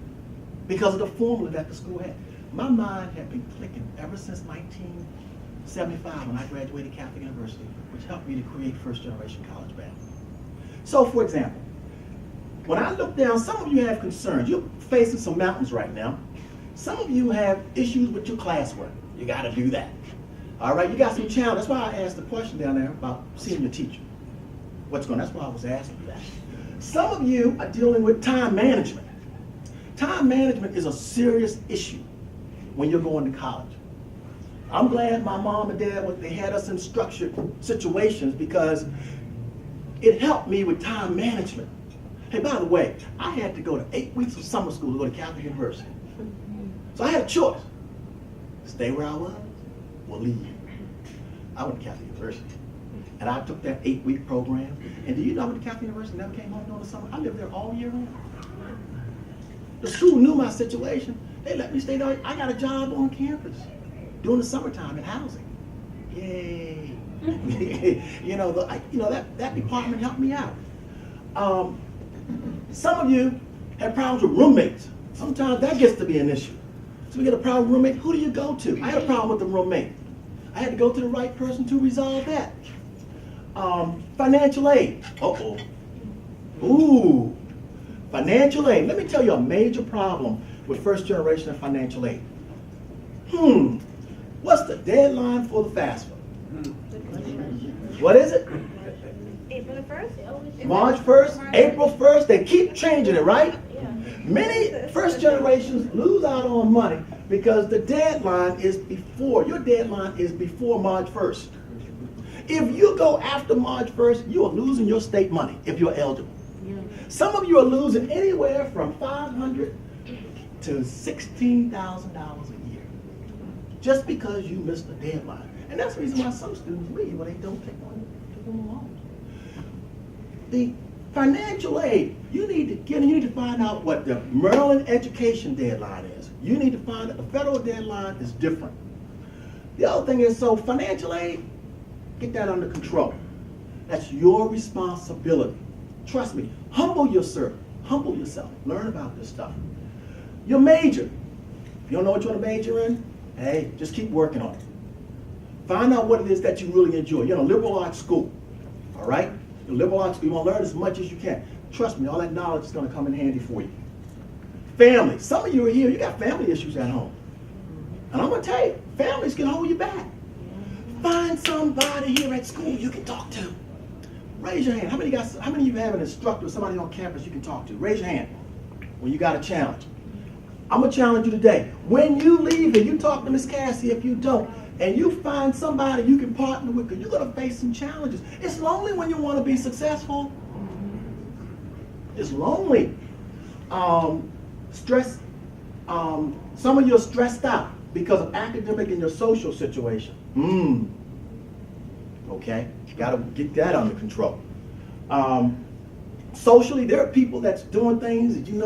Speaker 6: because of the formula that the school had. My mind had been clicking ever since 1975 when I graduated Catholic University, which helped me to create First Generation College Bound. So, for example, when I look down, some of you have concerns. You're facing some mountains right now. Some of you have issues with your classwork. You got to do that. All right, you got some challenge. That's why I asked the question down there about seeing your teacher. That's why I was asking you that. Some of you are dealing with time management. Time management is a serious issue when you're going to college. I'm glad my mom and dad, they had us in structured situations because it helped me with time management. Hey, by the way, I had to go to 8 weeks of summer school to go to Catholic University. So I had a choice. Stay where I was or leave. I went to Catholic University. And I took that 8-week program. And do you know I went to Catholic University, never came home during the summer? I lived there all year round. The school knew my situation. They let me stay there. I got a job on campus during the summertime in housing. Yay. That department helped me out. Some of you have problems with roommates. Sometimes that gets to be an issue. So we get a problem with roommate, who do you go to? I had a problem with the roommate. I had to go to the right person to resolve that. Financial aid. Uh-oh. Ooh, financial aid. Let me tell you a major problem with first generation of financial aid. What's the deadline for the FAFSA? What is it?
Speaker 5: April the 1st?
Speaker 6: March 1st, April 1st, they keep changing it, right? Many first generations lose out on money because the deadline is before, your deadline is before March 1st. If you go after March 1st, you are losing your state money if you're eligible. Some of you are losing anywhere from $500 to $16,000 a year just because you missed the deadline. And that's the reason why some students leave when they don't take them along. The financial aid, you need to find out what the Maryland education deadline is. You need to find out the federal deadline is different. The other thing is, so financial aid, get that under control. That's your responsibility. Trust me, humble yourself, learn about this stuff. Your major, if you don't know what you want to major in, hey, just keep working on it. Find out what it is that you really enjoy. You're in a liberal arts school, all right? Your liberal arts school, you want to learn as much as you can. Trust me, all that knowledge is going to come in handy for you. Family, some of you are here, you got family issues at home. And I'm going to tell you, families can hold you back. Find somebody here at school you can talk to. Raise your hand. How many of you have an instructor or somebody on campus you can talk to? Raise your hand when you got a challenge. I'm going to challenge you today. When you leave here, you talk to Miss Cassie if you don't, and you find somebody you can partner with, because you're going to face some challenges. It's lonely when you want to be successful. It's lonely. Stress. Some of you are stressed out because of academic and your social situation. Okay, you got to get that under control. Socially, there are people that's doing things that you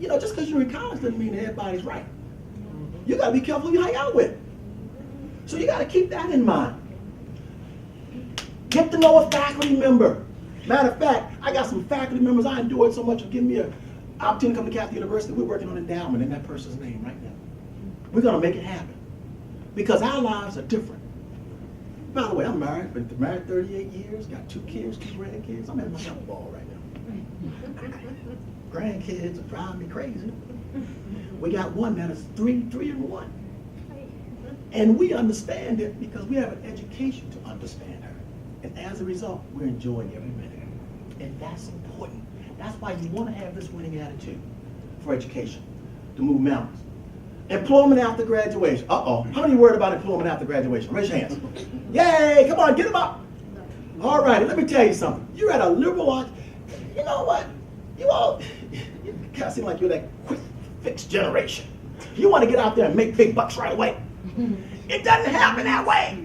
Speaker 6: know, just because you're in college doesn't mean that everybody's right. You got to be careful who you hang out with. So you got to keep that in mind. Get to know a faculty member. Matter of fact, I got some faculty members I enjoyed so much of giving me an opportunity to come to Catholic University. We're working on endowment in that person's name right now. We're going to make it happen because our lives are different. By the way, I'm married, been married 38 years, got 2 kids, 2 grandkids. I'm having my young ball right now. Grandkids are driving me crazy. We got one that is 3 and 1. And we understand it because we have an education to understand her. And as a result, we're enjoying every minute. And that's important. That's why you want to have this winning attitude for education, to move mountains. Employment after graduation. Uh-oh. How many worried about employment after graduation? Raise your hands. Yay! Come on, get them up. All right, let me tell you something. You're at a liberal arts. You know what? You kind of seem like you're that quick fix generation. You want to get out there and make big bucks right away. It doesn't happen that way.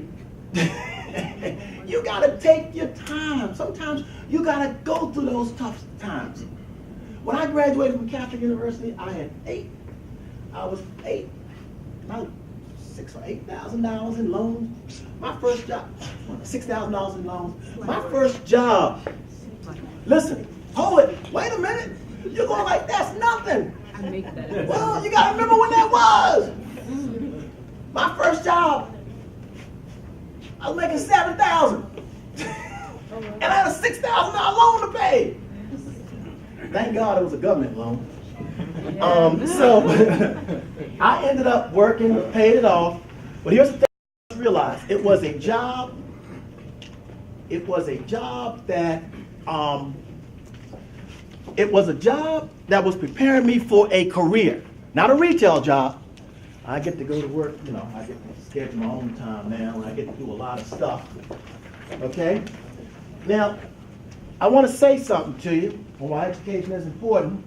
Speaker 6: You got to take your time. Sometimes you got to go through those tough times. When I graduated from Catholic University, I had about $6,000 or $8,000 in loans. My first job, $6,000 in loans. My first job. Listen, hold it. Wait a minute. You're going like that's nothing.
Speaker 4: I make that.
Speaker 6: Well, you got to remember when that was. My first job, I was making $7,000, and I had a $6,000 loan to pay. Thank God it was a government loan. So I ended up working, paid it off. But here's the thing I realized: it was a job. It was a job that was preparing me for a career, not a retail job. I get to go to work, I get to schedule my own time now, and I get to do a lot of stuff. Okay? Now, I want to say something to you on why education is important.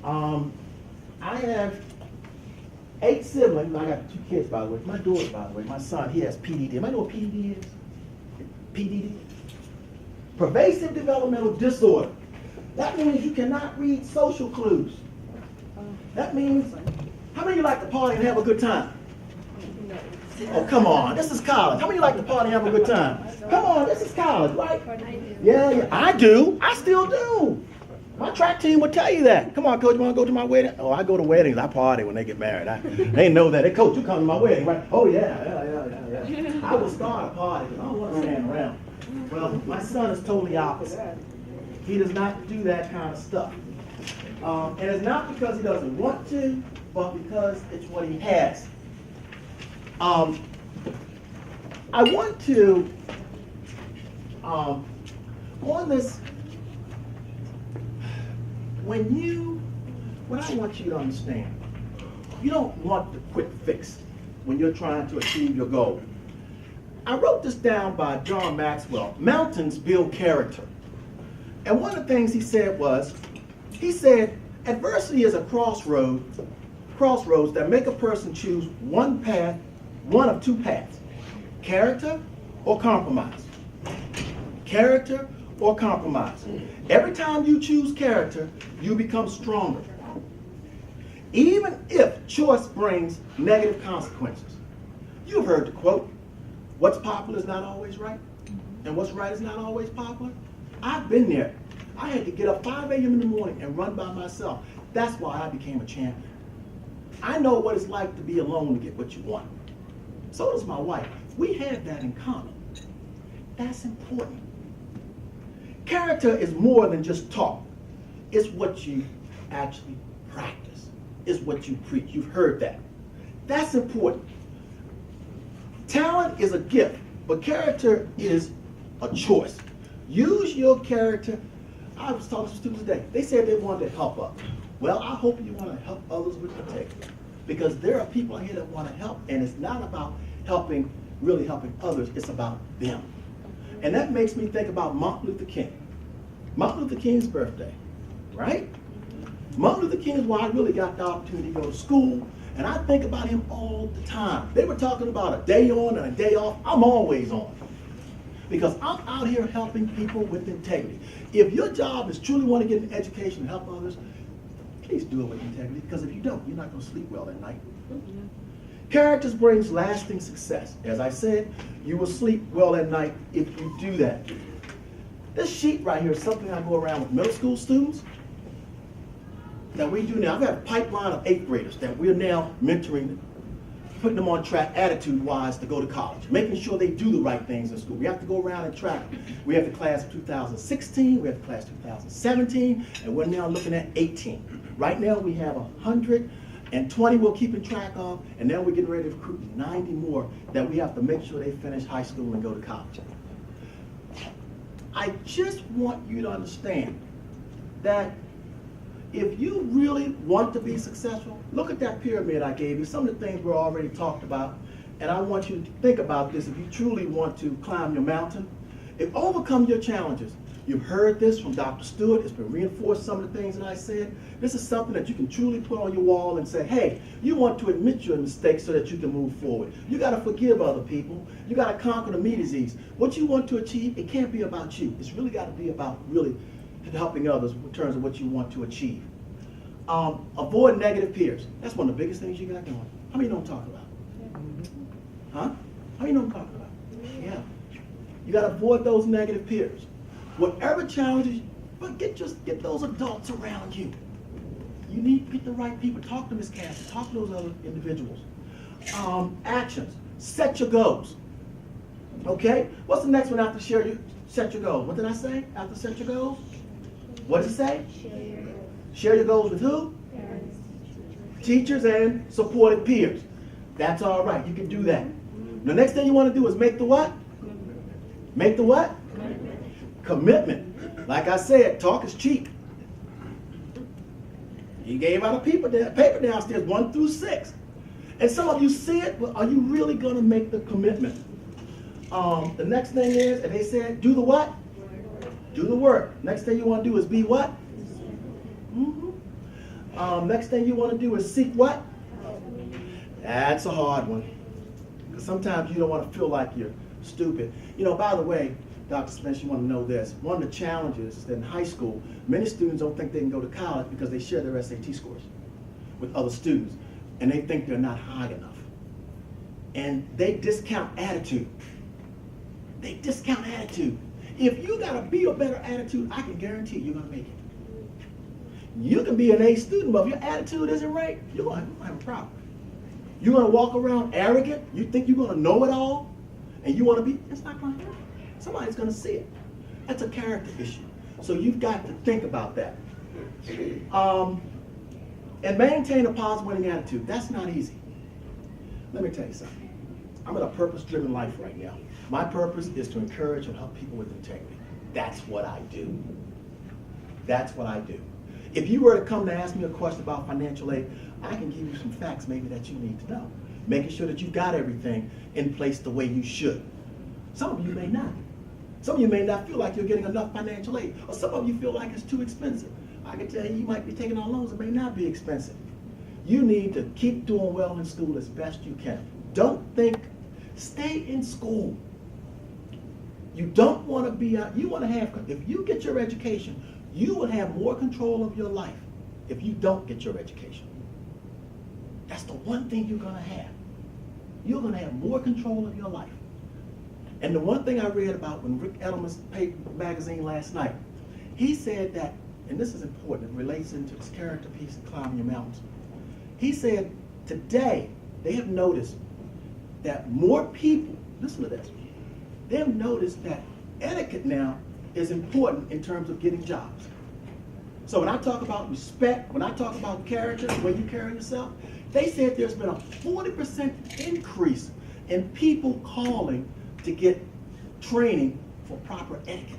Speaker 6: I have 8 siblings. I got 2 kids, by the way. My daughter, by the way, my son, he has PDD. Anybody know what PDD is? PDD? Pervasive developmental disorder. That means you cannot read social clues. That means, how many of you like to party and have a good time? Oh, come on, this is college. How many of you like to party and have a good time? Come on, this is college, right? Yeah, I do. I still do. My track team will tell you that. Come on, coach, you want to go to my wedding? Oh, I go to weddings. I party when they get married. They know that. Hey, coach, you come to my wedding, right? Oh, yeah. I will start a party because I don't want to stand around. Well, my son is totally opposite. He does not do that kind of stuff. And it's not because he doesn't want to, but because it's what he has. I want to, on this, what I want you to understand, you don't want the quick fix when you're trying to achieve your goal. I wrote this down by John Maxwell. Mountains build character. And one of the things he said was, adversity is a crossroads that make a person choose one of two paths, character or compromise. Character or compromise. Every time you choose character, you become stronger. Even if choice brings negative consequences. You've heard the quote, what's popular is not always right, and what's right is not always popular. I've been there. I had to get up 5 a.m. in the morning and run by myself. That's why I became a champion. I know what it's like to be alone to get what you want. So does my wife. We have that in common. That's important. Character is more than just talk. It's what you actually practice. It's what you preach. You've heard that. That's important. Talent is a gift, but character is a choice. Use your character. I was talking to students today. They said they wanted to help us. Well, I hope you want to help others with integrity, because there are people here that want to help, and it's not about really helping others. It's about them. And that makes me think about Martin Luther King. Martin Luther King's birthday, right? Martin Luther King is why I really got the opportunity to go to school, and I think about him all the time. They were talking about a day on and a day off. I'm always on, because I'm out here helping people with integrity. If your job is truly want to get an education and help others, please do it with integrity, because if you don't, you're not going to sleep well at night. Character brings lasting success. As I said, you will sleep well at night if you do that. This sheet right here is something I go around with middle school students that we do now. I've got a pipeline of 8th graders that we're now mentoring, putting them on track attitude-wise to go to college, making sure they do the right things in school. We have to go around and track. We have the class of 2016, we have the class of 2017, and we're now looking at 18. Right now we have 120 we're keeping track of, and now we're getting ready to recruit 90 more that we have to make sure they finish high school and go to college. I just want you to understand that if you really want to be successful, look at that pyramid I gave you, some of the things we're already talked about, and I want you to think about this if you truly want to climb your mountain. Overcome your challenges. You've heard this from Dr. Stewart. It's been reinforced, some of the things that I said. This is something that you can truly put on your wall and say, hey, you want to admit your mistakes so that you can move forward. You got to forgive other people. You got to conquer the me disease. What you want to achieve, it can't be about you. It's really got to be about really helping others in terms of what you want to achieve. Avoid negative peers. That's one of the biggest things you got going. How many know what I'm talking about? Huh? How many know what I'm talking about? Yeah. You got to avoid those negative peers. Whatever challenges, but get those adults around you. You need to get the right people. Talk to Ms. Cassie. Talk to those other individuals. Actions. Set your goals. Okay? What's the next one after set your goals? What did I say after set your goals? What did it say? Share your goals with who?
Speaker 5: Parents.
Speaker 6: Teachers and supported peers. That's all right. You can do that. The next thing you want to do is make the what? Make the what? Commitment. Like I said, talk is cheap. He gave out a paper downstairs, 1 through 6. And some of you see it, but are you really going to make the commitment? The next thing is, and they said, do the what? Do the work. Next thing you want to do is be what? Next thing you want to do is seek what? That's a hard one. Because sometimes you don't want to feel like you're stupid. You know, by the way, Dr. Smith, you want to know this. One of the challenges is that in high school, many students don't think they can go to college because they share their SAT scores with other students, and they think they're not high enough. And they discount attitude. They discount attitude. If you got a B or better attitude, I can guarantee you're going to make it. You can be an A student, but if your attitude isn't right, you're going to have a problem. You're going to walk around arrogant. You think you're going to know it all, and you want to be, it's not going to happen. Somebody's going to see it. That's a character issue. So you've got to think about that. And maintain a positive winning attitude. That's not easy. Let me tell you something. I'm in a purpose-driven life right now. My purpose is to encourage and help people with integrity. That's what I do. That's what I do. If you were to come to ask me a question about financial aid, I can give you some facts maybe that you need to know. Making sure that you've got everything in place the way you should. Some of you may not. Some of you may not feel like you're getting enough financial aid, or some of you feel like it's too expensive. I can tell you, you might be taking on loans that may not be expensive. You need to keep doing well in school as best you can. Don't think, stay in school. You don't want to be out, you want to have, if you get your education, you will have more control of your life if you don't get your education. That's the one thing you're going to have. You're going to have more control of your life. And the one thing I read about when Rick Edelman's magazine last night, he said that, and this is important, it relates into this character piece of Climbing Your Mountains. He said, today, they have noticed that more people, listen to this, they have noticed that etiquette now is important in terms of getting jobs. So when I talk about respect, when I talk about character, the way you carry yourself, they said there's been a 40% increase in people calling to get training for proper etiquette.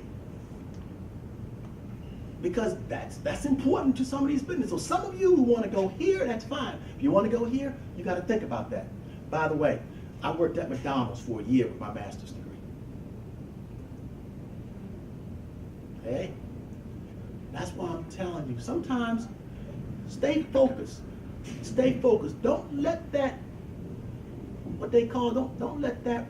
Speaker 6: Because that's important to some of these businesses. So some of you who want to go here, that's fine. If you want to go here, you got to think about that. By the way, I worked at McDonald's for a year with my master's degree. Okay? That's why I'm telling you, sometimes stay focused. Stay focused. Don't let that, what they call, don't let that,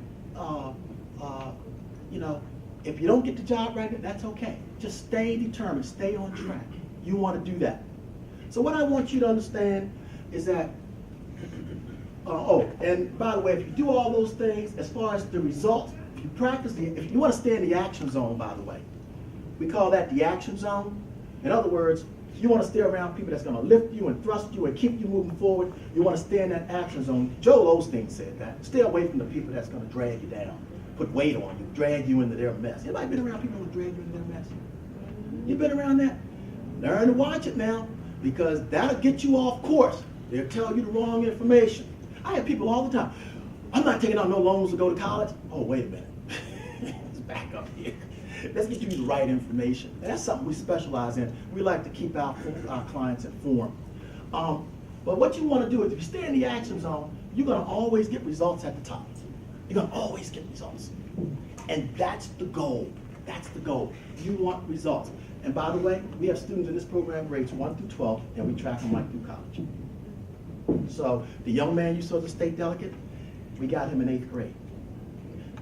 Speaker 6: you know, if you don't get the job right, that's okay. Just stay determined, stay on track. You want to do that. So what I want you to understand is that, and by the way, if you do all those things, as far as the results, if you practice, if you want to stay in the action zone, by the way, we call that the action zone. In other words, you want to stay around people that's going to lift you and thrust you and keep you moving forward. You want to stay in that action zone. Joel Osteen said that. Stay away from the people that's going to drag you down, put weight on you, drag you into their mess. Anybody been around people who drag you into their mess? You been around that? Learn to watch it now, because that'll get you off course. They'll tell you the wrong information. I have people all the time. I'm not taking out no loans to go to college. Oh, wait a minute. Let's back up here. Let's get you the right information. And that's something we specialize in. We like to keep our clients informed. But what you want to do is, if you stay in the action zone, you're going to always get results at the top. You're going to always get results. And that's the goal. That's the goal. You want results. And by the way, we have students in this program grades 1 through 12, and we track them right through college. So the young man you saw, the state delegate, we got him in 8th grade.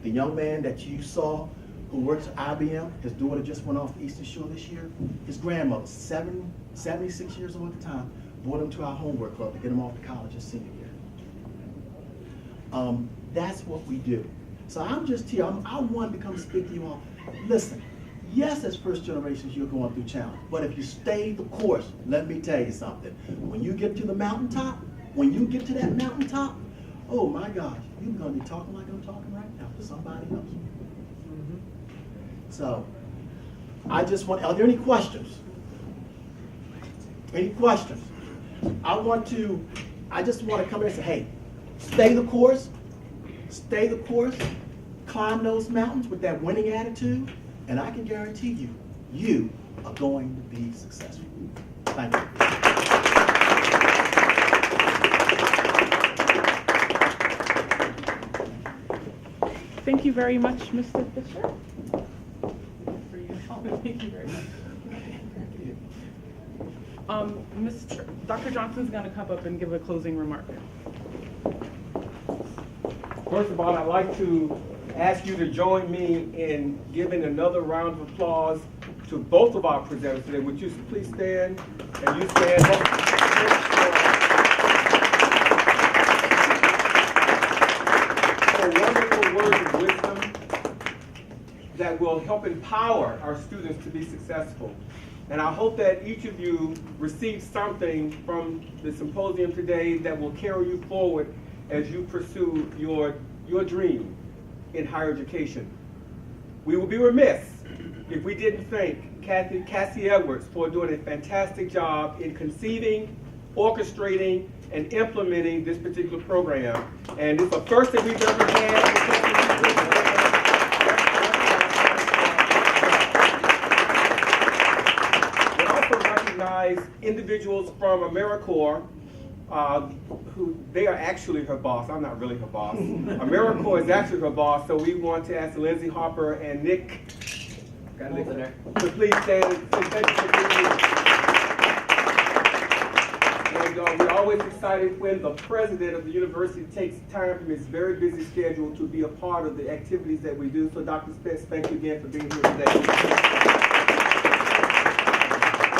Speaker 6: The young man that you saw who works at IBM, his daughter just went off the Eastern Shore this year. His grandmother, 76 years old at the time, brought him to our homework club to get him off to college his senior year. That's what we do. So I'm just here. I wanted to come speak to you all. Listen, yes, as first generations, you're going through challenge. But if you stay the course, let me tell you something. When you get to the mountaintop, when you get to that mountaintop, oh my gosh, you're going to be talking like I'm talking right now to somebody else. So, I just want, are there any questions? Any questions? I just want to come here and say, hey, stay the course, climb those mountains with that winning attitude, and I can guarantee you, you are going to be successful. Thank you.
Speaker 1: Thank you very much, Mr. Fisher. Thank you very much. Dr. Johnson's going to come up and give a closing remark.
Speaker 7: First of all, I'd like to ask you to join me in giving another round of applause to both of our presenters today. Would you please stand, and you stand up for wonderful words of wisdom that will help empower our students to be successful. And I hope that each of you received something from the symposium today that will carry you forward as you pursue your dream in higher education. We would be remiss if we didn't thank Cassie Edwards for doing a fantastic job in conceiving, orchestrating, and implementing this particular program. And it's the first that we've ever had. We also recognize individuals from AmeriCorps who they are actually her boss. I'm not really her boss. AmeriCorps is actually her boss, so we want to ask Lindsay Harper and Nick, got Nick in there, to please stand and say thank you for being here. And we're always excited when the president of the university takes time from his very busy schedule to be a part of the activities that we do. So Dr. Spence, thank you again for being here today.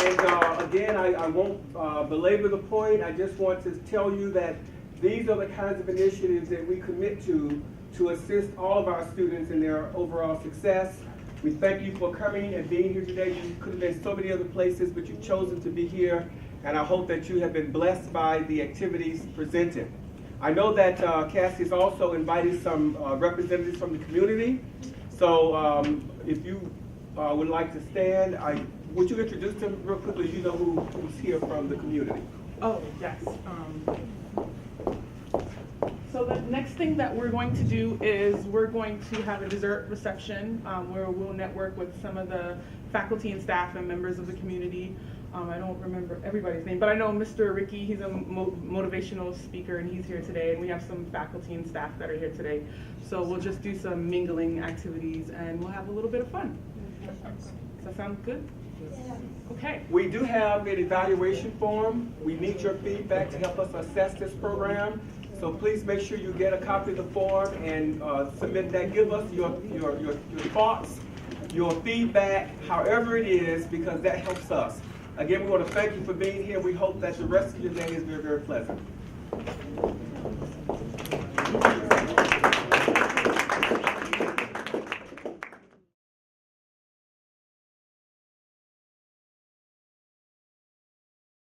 Speaker 7: And again, I won't belabor the point. I just want to tell you that these are the kinds of initiatives that we commit to assist all of our students in their overall success. We thank you for coming and being here today. You could have been so many other places, but you've chosen to be here. And I hope that you have been blessed by the activities presented. I know that Cassie has also invited some representatives from the community. So if you would like to stand, would you introduce them real quickly? You know who's here from the community.
Speaker 1: Oh, yes. So the next thing that we're going to do is we're going to have a dessert reception where we'll network with some of the faculty and staff and members of the community. I don't remember everybody's name, but I know Mr. Ricky, he's a motivational speaker and he's here today, and we have some faculty and staff that are here today. So we'll just do some mingling activities and we'll have a little bit of fun. Does that sound good? Okay.
Speaker 7: We do have an evaluation form. We need your feedback to help us assess this program. So please make sure you get a copy of the form and submit that. Give us your thoughts, your feedback, however it is, because that helps us. Again, we want to thank you for being here. We hope that the rest of your day is very, very pleasant.